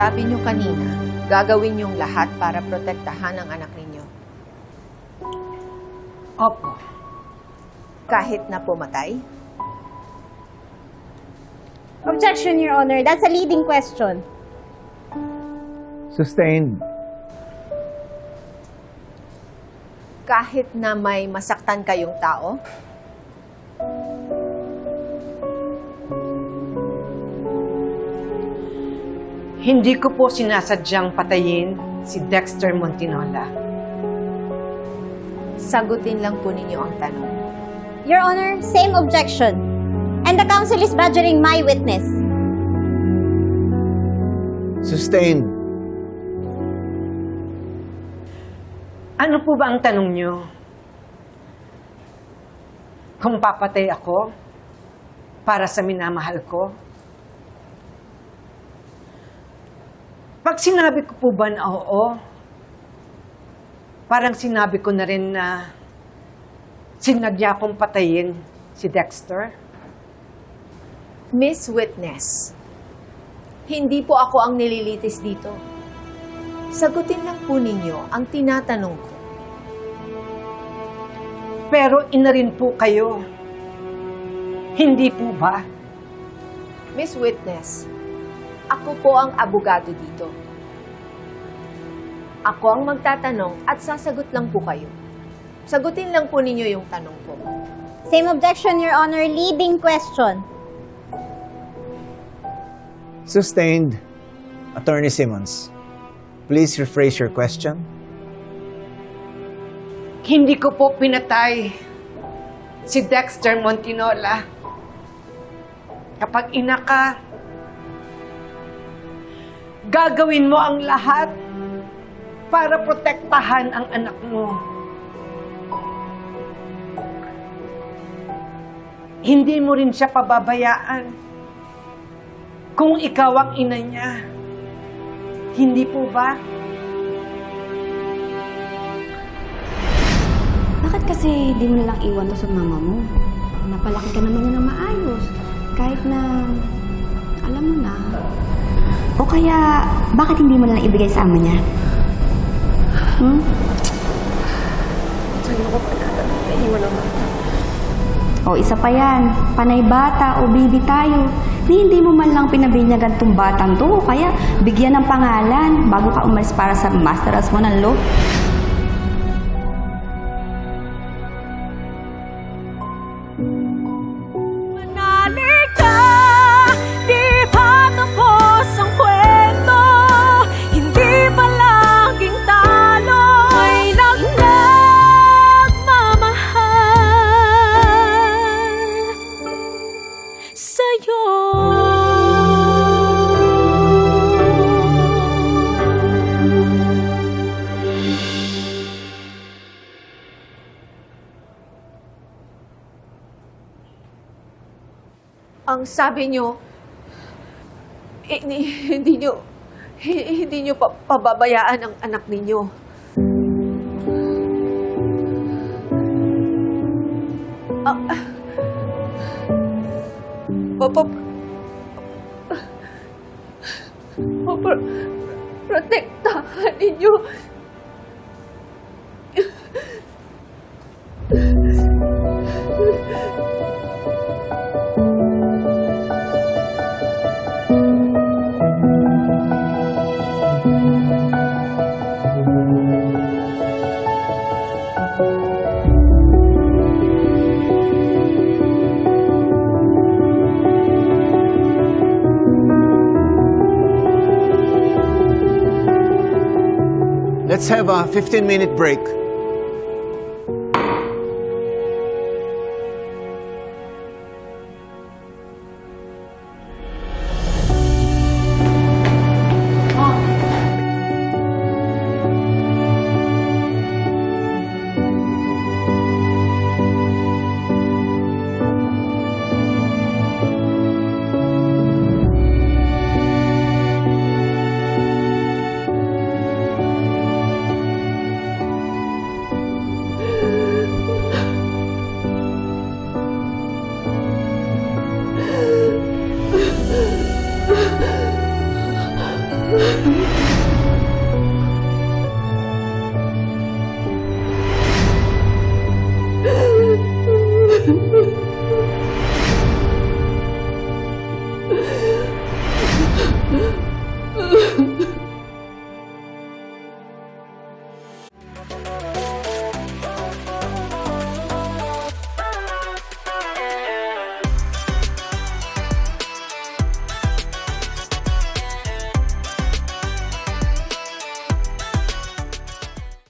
Sabi niyo kanina, gagawin niyong lahat para protektahan ang anak ninyo. Opo. Kahit na pumatay? Objection, Your Honor. That's a leading question. Sustained. Kahit na may masaktan kayong tao? Hindi ko po sinasadyang patayin si Dexter Montinola. Sagutin lang po ninyo ang tanong. Your Honor, same objection. And the counsel is badgering my witness. Sustained. Ano po ba ang tanong niyo? Kung papatay ako para sa minamahal ko? Pag sinabi ko po ba na oo, parang sinabi ko na rin na sinadya kong patayin si Dexter? Miss Witness, hindi po ako ang nililitis dito. Sagutin lang po ninyo ang tinatanong ko. Pero ina rin po kayo. Hindi po ba? Miss Witness, ako po ang abogado dito. Ako ang magtatanong at sasagot lang po kayo. Sagutin lang po ninyo yung tanong ko. Same objection, Your Honor. Leading question. Sustained. Attorney Simmons, please rephrase your question. Hindi ko po pinatay si Dexter Montinola. Kapag ina ka, gagawin mo ang lahat para protektahan ang anak mo. Hindi mo rin siya pababayaan kung ikaw ang ina niya. Hindi po ba? Bakit kasi di mo lang iwan to sa mama mo? Napalaki ka naman niya ng maayos. Kahit na, alam mo na. O kaya, bakit hindi mo lang ibigay sa ama niya? Saan ako pagkatanong? Naiwan naman. O isa pa yan, panay bata o baby tayo. Hindi mo man lang pinabinyagan tong batang to. Kaya bigyan ng pangalan bago ka umalis para sa masteras mo ng law. Ang sabi nyo, hindi nyo pababayaan ang anak ninyo. Protektahan ninyo. Let's have a 15-minute break. Ano?